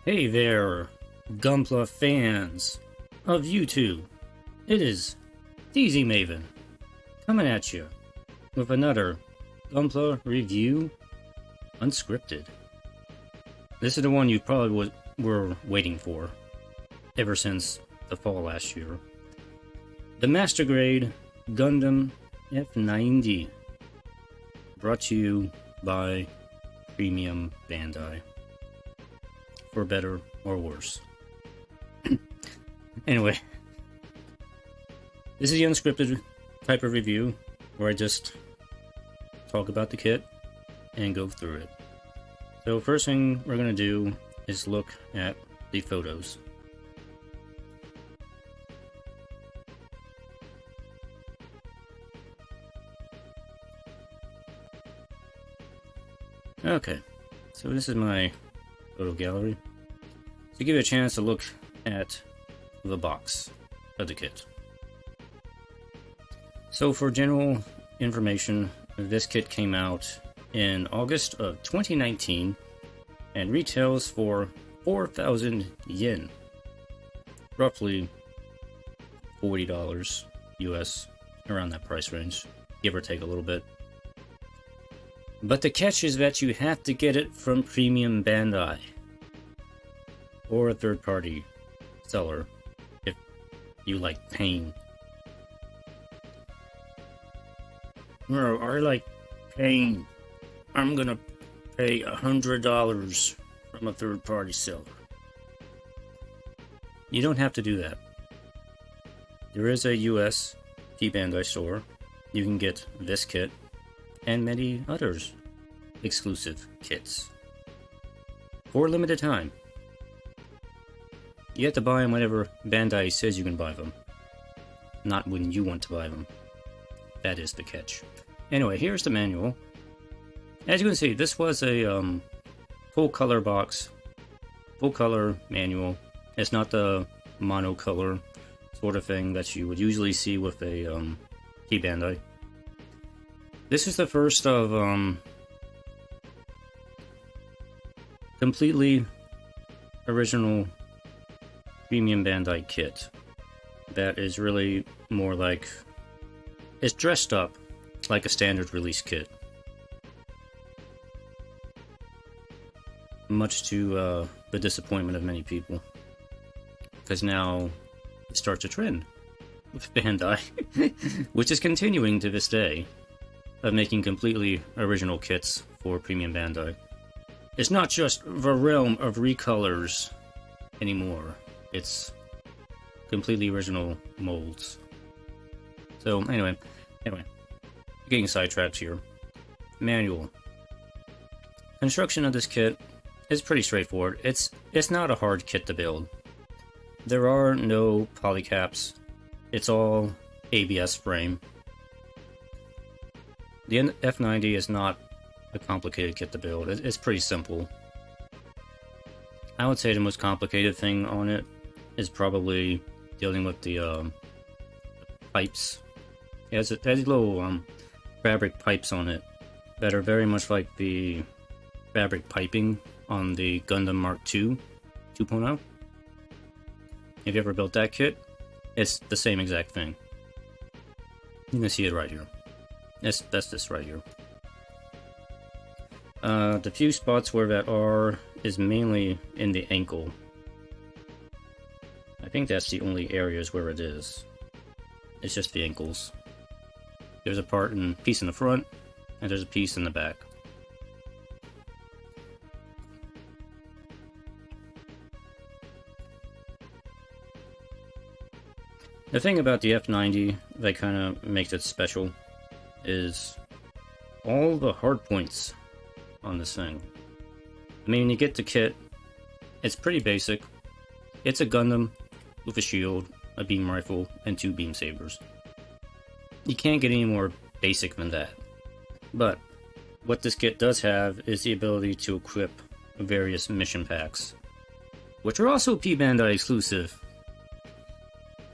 Hey there, Gunpla fans of YouTube. It is DZ Maven coming at you with another Gunpla review, Unscripted. This is the one you probably were waiting for ever since the fall last year. The Master Grade Gundam F90, brought to you by P-Bandai. For better or worse. Anyway, this is the unscripted type of review where I just talk about the kit and go through it. So first thing we're going to do is look at the photos. Okay, so this is my photo gallery to give you a chance to look at the box of the kit. So for general information, this kit came out in August of 2019 and retails for 4,000 yen, roughly $40 US, around that price range, give or take a little bit. But the catch is that you have to get it from P-Bandai or a third-party seller if you like pain. No, I like pain. I'm gonna pay $100 from a third-party seller. You don't have to do that. There is a US P-Bandai store. You can get this kit and many others exclusive kits for a limited time. You have to buy them whenever Bandai says you can buy them, not when you want to buy them. That is the catch. Anyway, here's the manual. As you can see, this was a full color box, full color manual. It's not the monocolor sort of thing that you would usually see with a P-Bandai. This is the first of completely original P-Bandai kit that is really more like, it's dressed up like a standard release kit, much to the disappointment of many people, because now it starts a trend with Bandai which is continuing to this day, of making completely original kits for P-Bandai. It's not just the realm of recolors anymore. It's completely original molds. So anyway, getting sidetracked here. Manual. Construction of this kit is pretty straightforward. It's not a hard kit to build. There are no polycaps. It's all ABS frame. The F90 is not a complicated kit to build. It's pretty simple. I would say the most complicated thing on it is probably dealing with the pipes. It has little fabric pipes on it that are very much like the fabric piping on the Gundam Mark II 2.0. Have you ever built that kit? It's the same exact thing. You can see it right here. That's this right here. The few spots where that are is mainly in the ankle. I think that's the only areas where it is. It's just the ankles. There's a piece in the front, and there's a piece in the back. The thing about the F90 that kind of makes it special is all the hardpoints on this thing. I mean, you get the kit, it's pretty basic. It's a Gundam with a shield, a beam rifle, and 2 beam sabers. You can't get any more basic than that. But what this kit does have is the ability to equip various mission packs, which are also P-Bandai exclusive,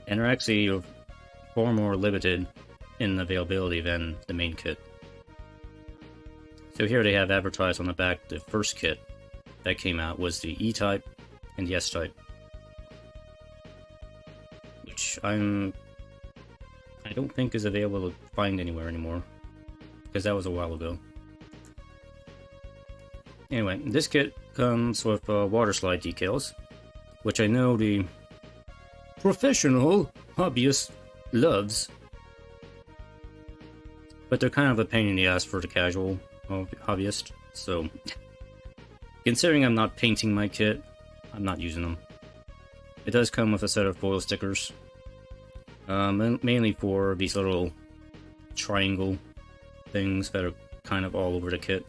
and are actually far more limited in availability than the main kit. So here they have advertised on the back the first kit that came out was the E-Type and the S-Type. Which I don't think is available to find anywhere anymore, because that was a while ago. Anyway, this kit comes with water slide decals, which I know the professional hobbyist loves, but they're kind of a pain in the ass for the casual hobbyist, so considering I'm not painting my kit, I'm not using them. It does come with a set of foil stickers, mainly for these little triangle things that are kind of all over the kit.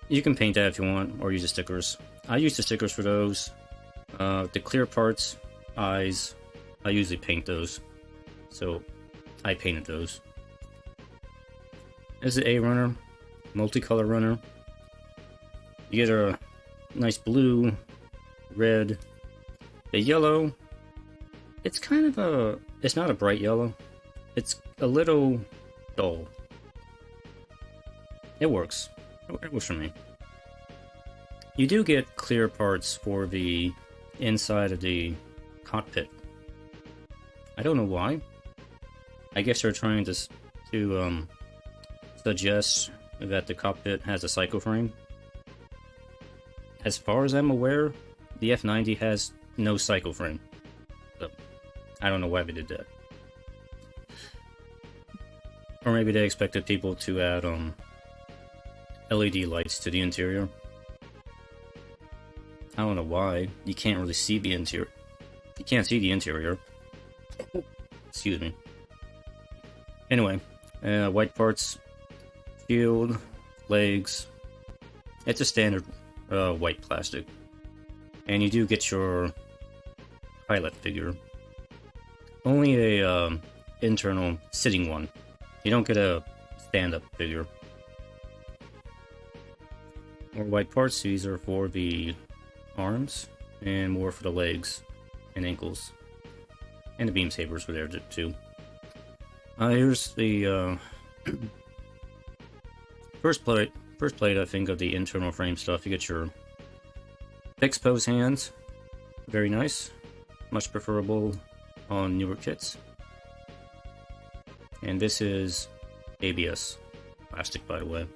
You can paint that if you want, or use the stickers. I use the stickers for those. The clear parts, eyes, I usually paint those, so I painted those. This is the A runner, multicolor runner. You get a nice blue, red, the yellow. It's kind of a, it's not a bright yellow. It's a little dull. It works. It works for me. You do get clear parts for the inside of the cockpit. I don't know why. I guess they're trying to suggest that the cockpit has a cycle frame. As far as I'm aware, the F90 has no cycle frame. So, I don't know why they did that. Or maybe they expected people to add LED lights to the interior. I don't know why. You can't really see the interior. You can't see the interior. Excuse me. Anyway, white parts, shield, legs. It's a standard white plastic. And you do get your pilot figure. Only a internal sitting one. You don't get a stand-up figure. More white parts. These are for the arms, and more for the legs and ankles. And the beam sabers were there too. Here's the first plate, I think, of the internal frame stuff. You get your fixed pose hands. Very nice. Much preferable on newer kits. And this is ABS. Plastic, by the way.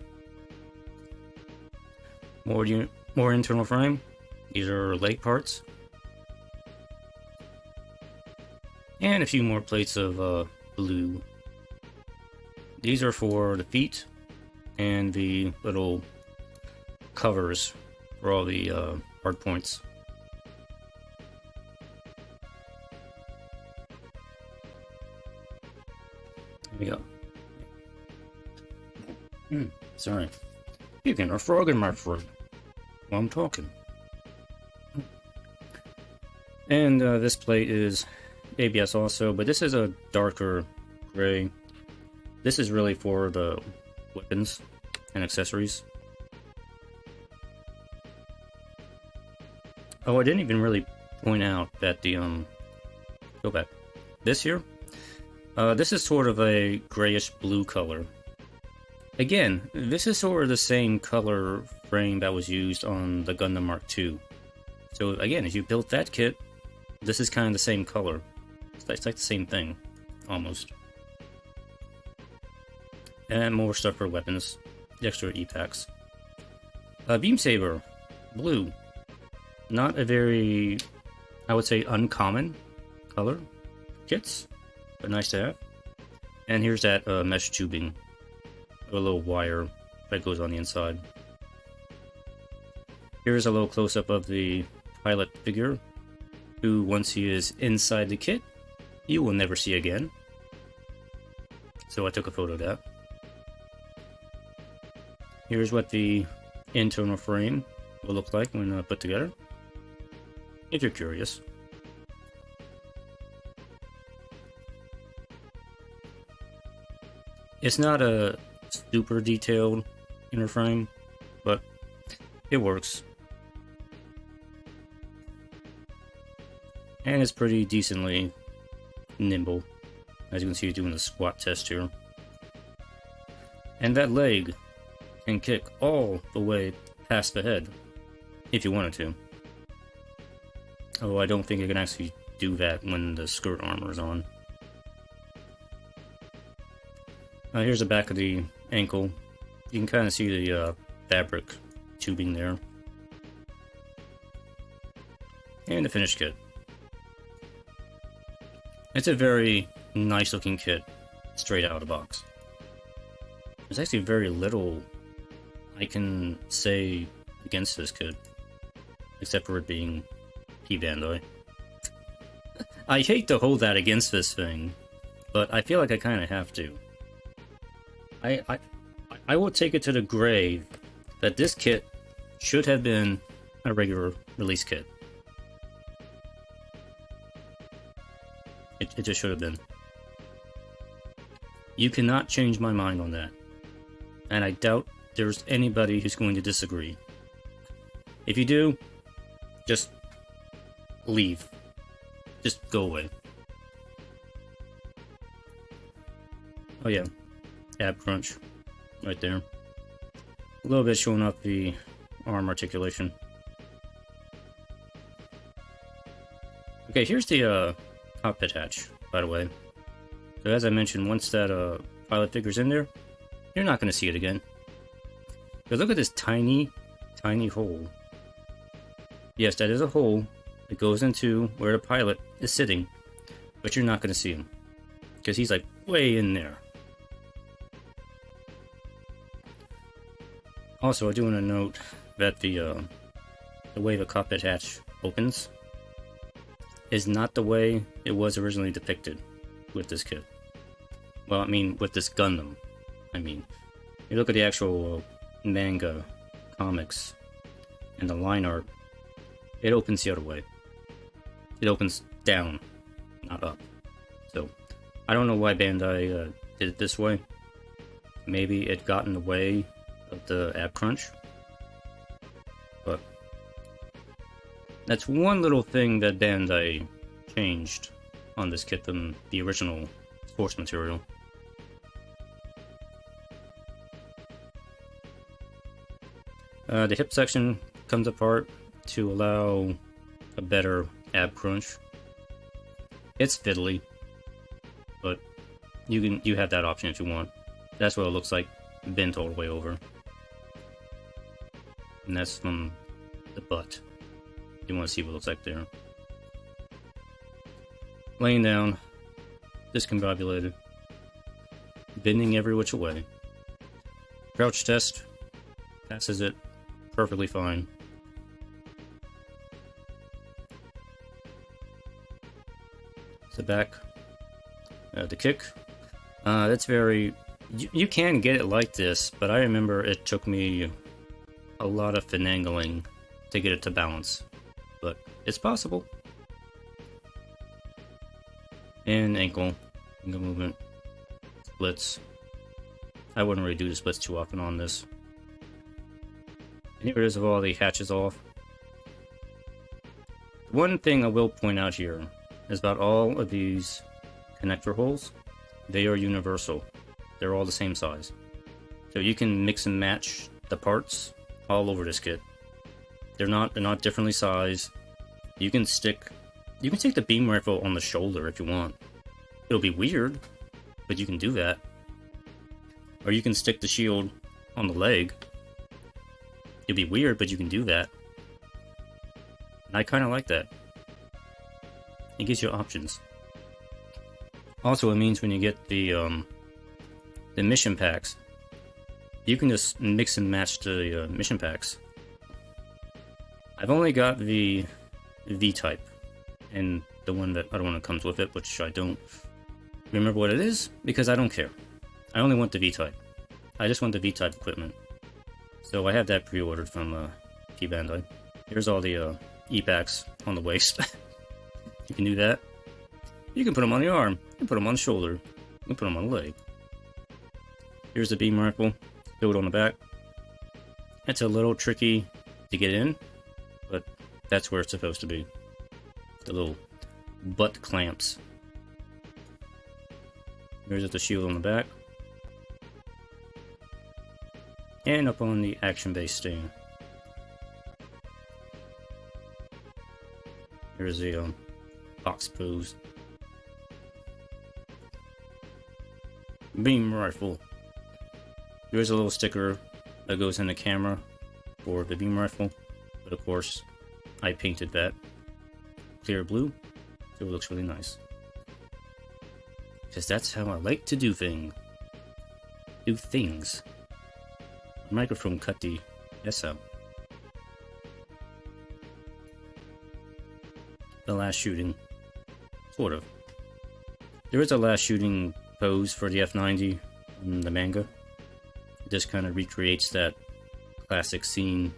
More internal frame. These are leg parts. And a few more plates of blue. These are for the feet and the little covers for all the hardpoints. There we go. Sorry. You can a frog in my throat while I'm talking. And this plate is ABS also, but this is a darker gray. This is really for the weapons and accessories. Oh, I didn't even really point out that the go back. This here, this is sort of a grayish blue color. Again, this is sort of the same color frame that was used on the Gundam Mark II. So again, if you built that kit, this is kind of the same color. It's like the same thing, almost. And more stuff for weapons. The extra E-packs. Beam Saber. Blue. Not a very, I would say, uncommon color kits, but nice to have. And here's that mesh tubing. A little wire that goes on the inside. Here's a little close-up of the pilot figure, who, once he is inside the kit, you will never see again. So I took a photo of that. Here's what the internal frame will look like when put together, if you're curious. It's not a super detailed inner frame, but it works. And it's pretty decently nimble, as you can see doing the squat test here. And that leg can kick all the way past the head, if you wanted to. Oh, I don't think I can actually do that when the skirt armor is on. Here's the back of the ankle. You can kind of see the fabric tubing there. And the finished kit. It's a very nice looking kit, straight out of the box. There's actually very little I can say against this kit, except for it being P-Bandai. I hate to hold that against this thing, but I feel like I kind of have to. I will take it to the grave that this kit should have been a regular release kit. It just should have been. You cannot change my mind on that. And I doubt there's anybody who's going to disagree. If you do, just leave. Just go away. Oh yeah, ab crunch. Right there. A little bit showing off the arm articulation. Okay, here's the cockpit hatch, by the way. So as I mentioned, once that pilot figure's in there, you're not going to see it again. But look at this tiny, tiny hole. Yes, that is a hole that goes into where the pilot is sitting, but you're not going to see him because he's like way in there. Also, I do want to note that the way the cockpit hatch opens is not the way it was originally depicted with this kit. Well, I mean, with this Gundam. I mean, you look at the actual manga, comics, and the line art, it opens the other way. It opens down, not up. So, I don't know why Bandai did it this way. Maybe it got in the way of the ab crunch. But that's one little thing that Bandai changed on this kit from the original source material. The hip section comes apart to allow a better ab crunch. It's fiddly, but you have that option if you want. That's what it looks like bent all the way over. And that's from the butt. You want to see what it looks like there. Laying down, discombobulated, bending every which way. Crouch test, passes it perfectly fine. The back, the kick. That's very. You can get it like this, but I remember it took me a lot of finagling to get it to balance. But it's possible. And ankle movement, splits. I wouldn't really do the splits too often on this. And here it is with all the hatches off. One thing I will point out here is about all of these connector holes. They are universal. They're all the same size. So you can mix and match the parts all over this kit. They're not differently sized. You can stick the beam rifle on the shoulder if you want. It'll be weird, but you can do that. Or you can stick the shield on the leg. It'll be weird, but you can do that. And I kind of like that. It gives you options. Also, it means when you get the mission packs, you can just mix and match the mission packs. I've only got the V-type, and the one that other one that comes with it, which I don't remember what it is, because I don't care. I only want the V-type. I just want the V-type equipment. So I have that pre-ordered from P-Bandai. Here's all the E-packs on the waist. You can do that. You can put them on the arm. You can put them on the shoulder. You can put them on the leg. Here's the beam rifle. Build on the back. It's a little tricky to get in, but that's where it's supposed to be. The little butt clamps. There's the shield on the back. And up on the action base stand. Here's the box pose. Beam rifle. There's a little sticker that goes in the camera for the beam rifle, but of course I painted that clear blue so it looks really nice. Because that's how I like to do things. The microphone cut the S out. The last shooting. Sort of. There is a last shooting pose for the F90 in the manga. It just kind of recreates that classic scene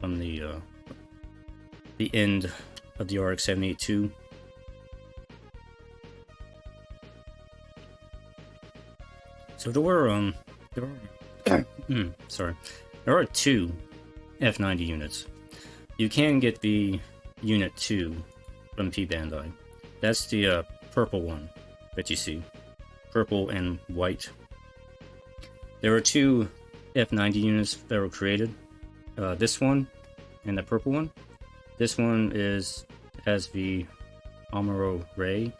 from the end of the RX-78-2. So there are two F90 units. You can get the Unit 2 from P-Bandai. That's the purple one that you see. Purple and white. There are two F90 units that were created. This one and the purple one. This one has the Amuro Ray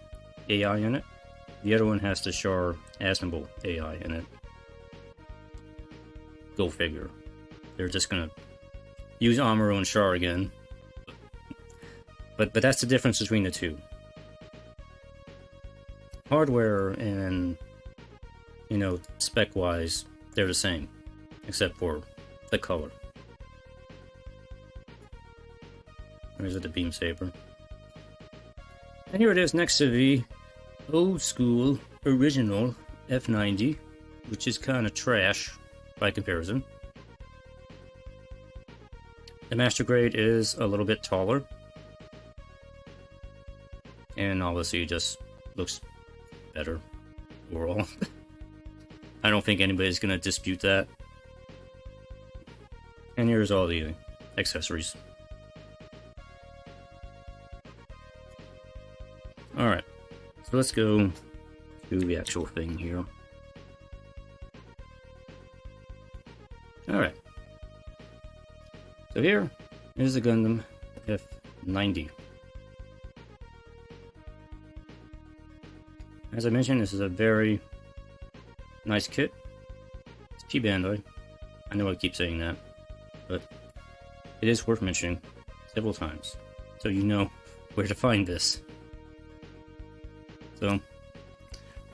AI in it. The other one has the Char Aznable AI in it. Go figure. They're just gonna use Amuro and Char again. But that's the difference between the two. Hardware and, spec-wise, they're the same, except for the color. There's the beam saber. And here it is next to the old school original F90, which is kind of trash by comparison. The master grade is a little bit taller, and obviously it just looks better overall. I don't think anybody's gonna dispute that. And here's all the accessories. Alright, so let's go to the actual thing here. Alright. So here is the Gundam F90. As I mentioned, this is a very nice kit. It's P-Bandai. I know I keep saying that, but it is worth mentioning several times, so you know where to find this. So,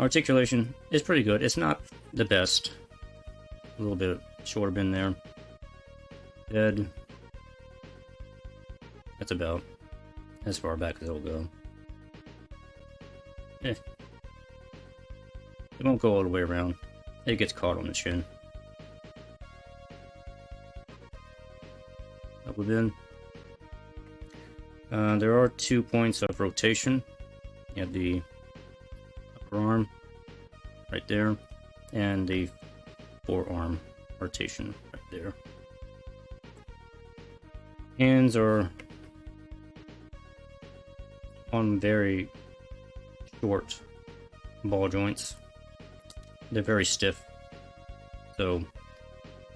articulation is pretty good. It's not the best. A little bit short bend there. Head. That's about as far back as it'll go. It won't go all the way around. It gets caught on the chin. Up within. There are 2 points of rotation. You have the upper arm right there, and the forearm rotation right there. Hands are on very short ball joints. They're very stiff, so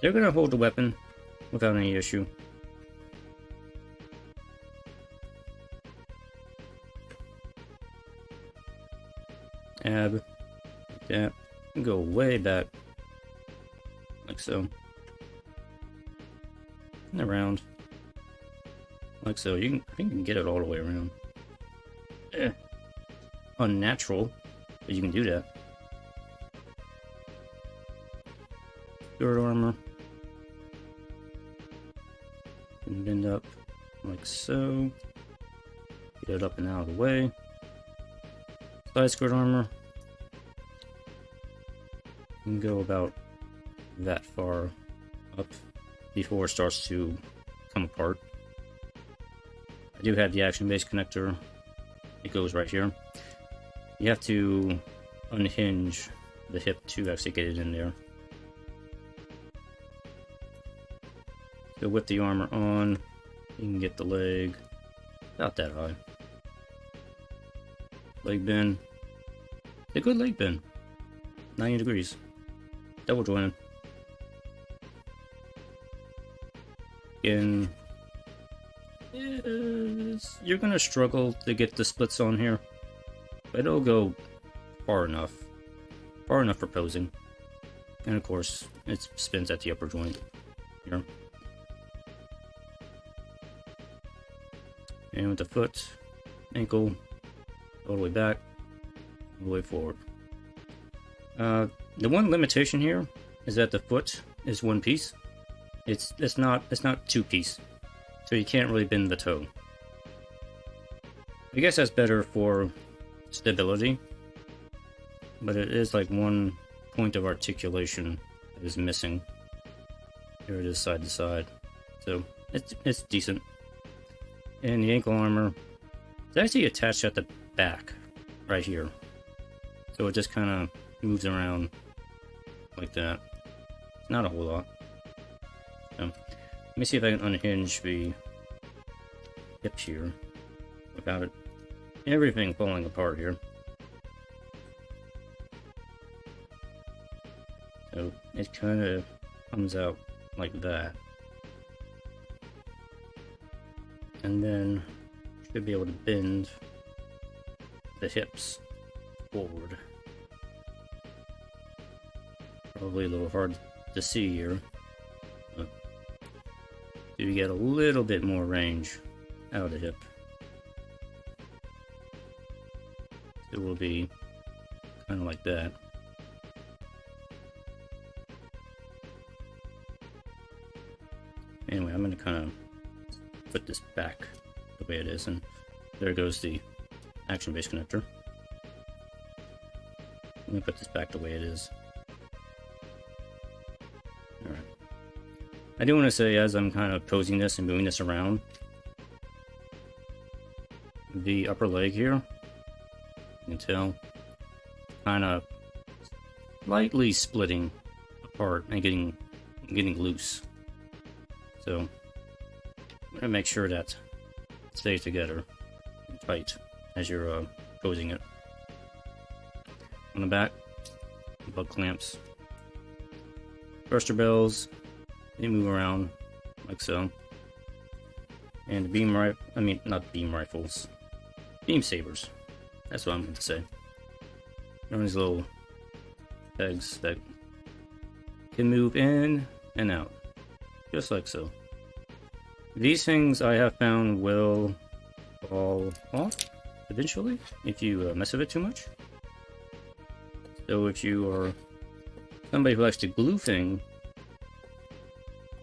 they're going to hold the weapon without any issue. Ab, like that, and go way back, like so, and around, like so. I think you can get it all the way around. Unnatural, but you can do that. Skirt armor, and bend up like so. Get it up and out of the way. Side skirt armor. And go about that far up before it starts to come apart. I do have the action base connector. It goes right here. You have to unhinge the hip to actually get it in there. So with the armor on, you can get the leg about that high. Leg bend. A good leg bend. 90 degrees. Double jointed. Again, you're gonna struggle to get the splits on here, but it'll go far enough for posing. And of course, it spins at the upper joint here. And with the foot, ankle, all the way back, all the way forward. The one limitation here is that the foot is one piece. It's not two piece, so you can't really bend the toe. I guess that's better for stability, but it is like one point of articulation that is missing. Here it is side to side, so it's decent. And the ankle armor, it's actually attached at the back, right here. So it just kind of moves around like that. Not a whole lot. So, let me see if I can unhinge the hips here without it. Everything falling apart here. So it kind of comes out like that. And then should be able to bend the hips forward. Probably a little hard to see here, but you get a little bit more range out of the hip. It will be kind of like that. Anyway, I'm going to kind of put this back the way it is, and there goes the action base connector. Let me put this back the way it is. Alright. I do want to say, as I'm kind of posing this and moving this around, the upper leg here, you can tell, kind of slightly splitting apart and getting loose. So I'm gonna make sure that it stays together and tight as you're posing it. On the back, butt clamps, thruster bells, they move around like so. And the beam sabers. That's what I'm going to say. There are these little pegs that can move in and out, just like so. These things I have found will fall off eventually if you mess with it too much. So if you are somebody who likes to glue things,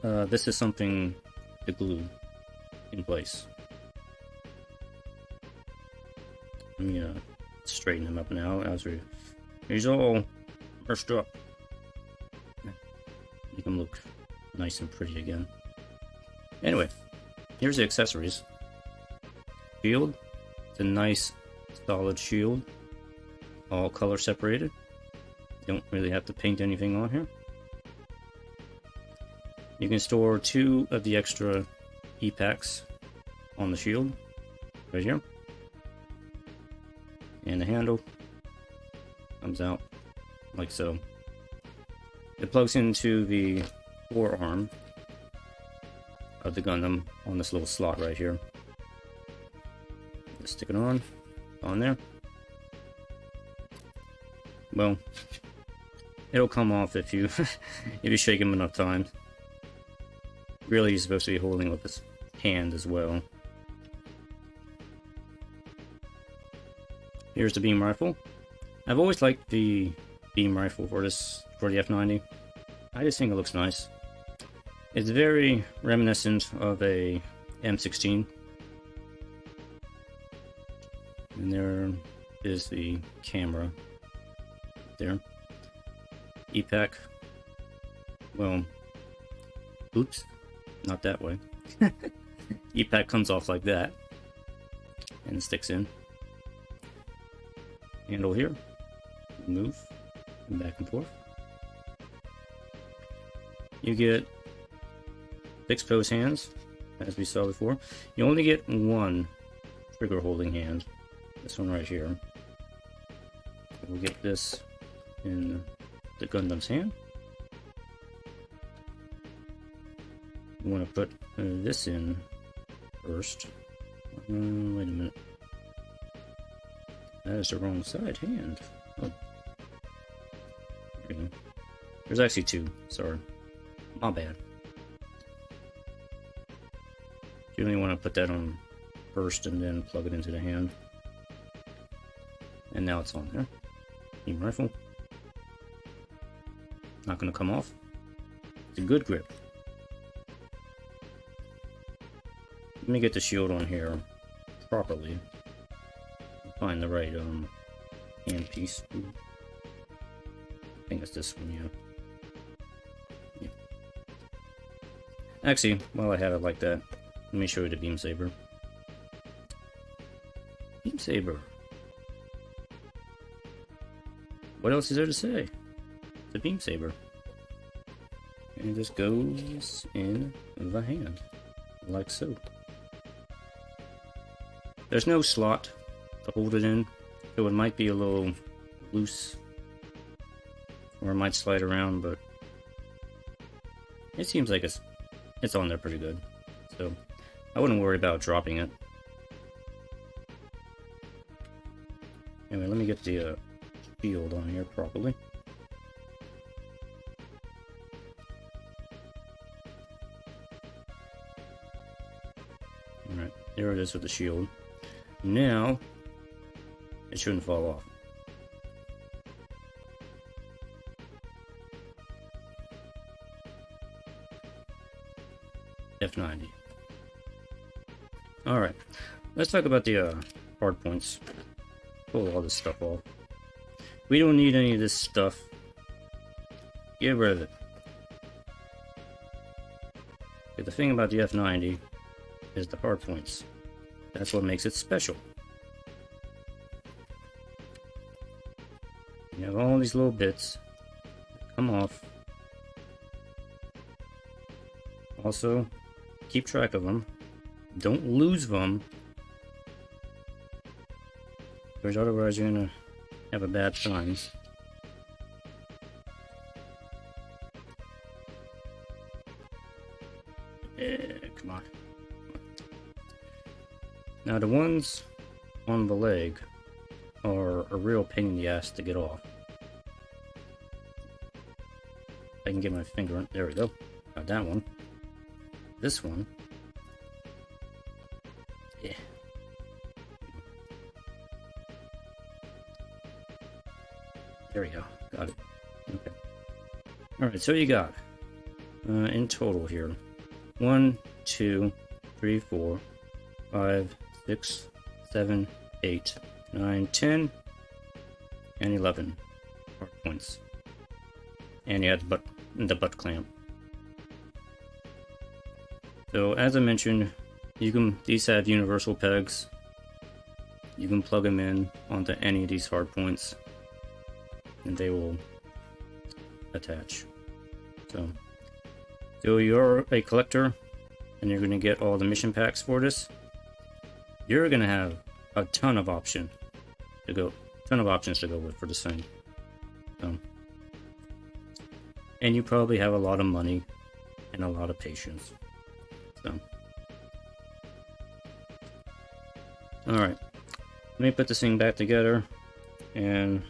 this is something to glue in place. Let me straighten him up now as he's all brushed up. Make him look nice and pretty again. Anyway, here's the accessories. Shield. It's a nice solid shield, all color separated. You don't really have to paint anything on here. You can store 2 of the extra E-packs on the shield, right here. And the handle comes out like so. It plugs into the forearm of the Gundam on this little slot right here. Just stick it on there. Well, it'll come off if you if you shake him enough times. Really, he's supposed to be holding with his hand as well. Here's the beam rifle. I've always liked the beam rifle for the F90. I just think it looks nice. It's very reminiscent of a M16. And there is the camera there. E-pack. Well, oops, not that way. E-pack comes off like that and sticks in. Handle here, move, and back and forth. You get fixed pose hands, as we saw before. You only get one trigger holding hand, this one right here. We'll get this in the Gundam's hand. You want to put this in first. Wait a minute. That is the wrong side hand. Oh. There we go. There's actually two. Sorry. My bad. You only want to put that on first and then plug it into the hand. And now it's on there. Beam rifle. Not going to come off. It's a good grip. Let me get the shield on here properly. Find the right hand piece. I think it's this one, yeah. Actually, while I have it like that, let me show you the beam saber. Beam saber. What else is there to say? It's a beam saber. And it just goes in the hand, like so. There's no slot to hold it in, so it might be a little loose, or it might slide around, but it seems like it's on there pretty good, so I wouldn't worry about dropping it. Anyway, let me get the shield on here properly. Alright, there it is with the shield. Now, it shouldn't fall off. F90. Alright, let's talk about the hardpoints. Pull all this stuff off. We don't need any of this stuff. Get rid of it. But the thing about the F90 is the hardpoints. That's what makes it special. You have all these little bits that come off. Also, keep track of them. Don't lose them, because otherwise you're gonna have a bad time. Come on. Now the ones on the leg are a real pain in the ass to get off. I can get my finger on. There we go. Got that one. This one. Yeah. There we go. Got it. Okay. Alright, so you got in total here 1, 2, 3, 4, 5, 6, 7, 8, 9, 10, and 11 hardpoints. And you had the butt clamp. So as I mentioned, these have universal pegs. You can plug them in onto any of these hardpoints, and they will attach. So you're a collector, and you're going to get all the mission packs for this. You're going to have a ton of options to go with for this thing. And you probably have a lot of money and a lot of patience. Alright, let me put this thing back together, and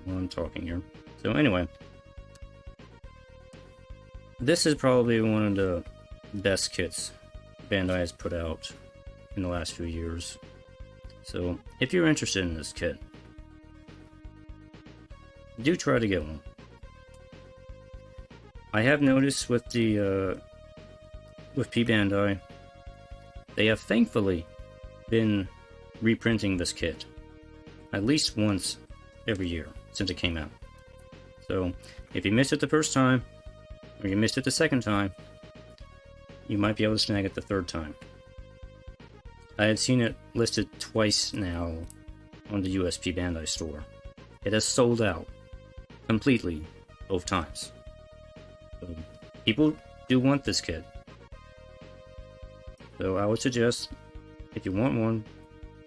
while I'm talking here. So anyway, this is probably one of the best kits Bandai has put out in the last few years. So if you're interested in this kit, do try to get one. I have noticed with P-Bandai, they have thankfully been reprinting this kit at least once every year since it came out. So if you missed it the first time, or you missed it the second time, you might be able to snag it the third time. I have seen it listed twice now on the US P-Bandai store. It has sold out completely both times. So people do want this kit. So I would suggest, if you want one,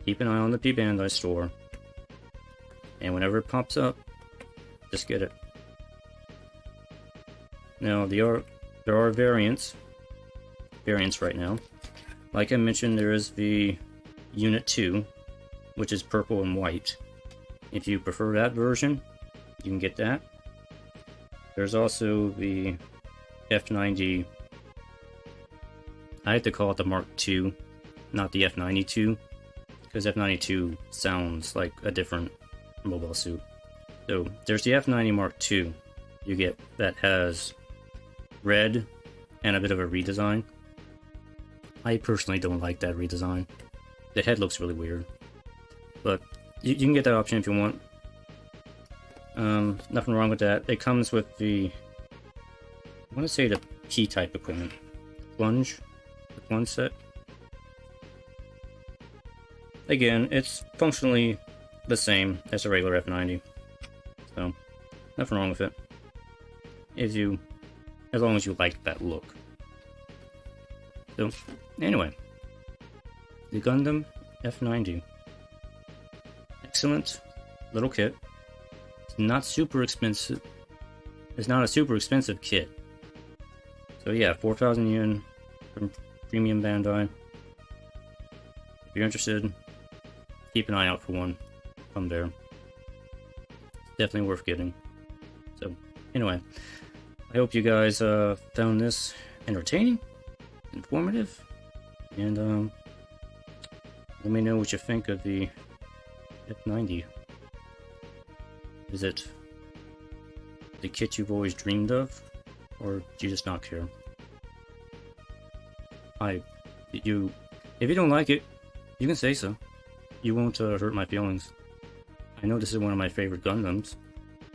keep an eye on the P-Bandai store, and whenever it pops up, just get it. Now there are variants right now. Like I mentioned, there is the Unit 2, which is purple and white. If you prefer that version, you can get that. There's also the F90. I have to call it the Mark II, not the F92, because F92 sounds like a different mobile suit. So there's the F90 Mark II you get that has red and a bit of a redesign. I personally don't like that redesign. The head looks really weird. But you can get that option if you want. Nothing wrong with that. It comes with the, I want to say the P-type equipment. Plunge set. Again, it's functionally the same as a regular F90. So, nothing wrong with it. As long as you like that look. So, anyway. The Gundam F90. Excellent little kit. It's not super expensive. It's not a super expensive kit. So yeah, 4,000 yen from Premium Bandai. If you're interested, keep an eye out for one from there. Definitely worth getting. So anyway, I hope you guys found this entertaining, informative, and let me know what you think of the F90. Is it the kit you've always dreamed of, or do you just not care? If you don't like it, you can say so. You won't hurt my feelings. I know this is one of my favorite Gundams,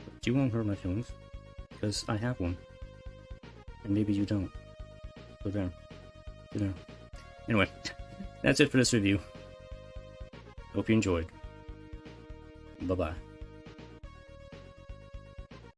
but you won't hurt my feelings, because I have one. And maybe you don't. So there. So there. Anyway, that's it for this review. Hope you enjoyed. Bye-bye.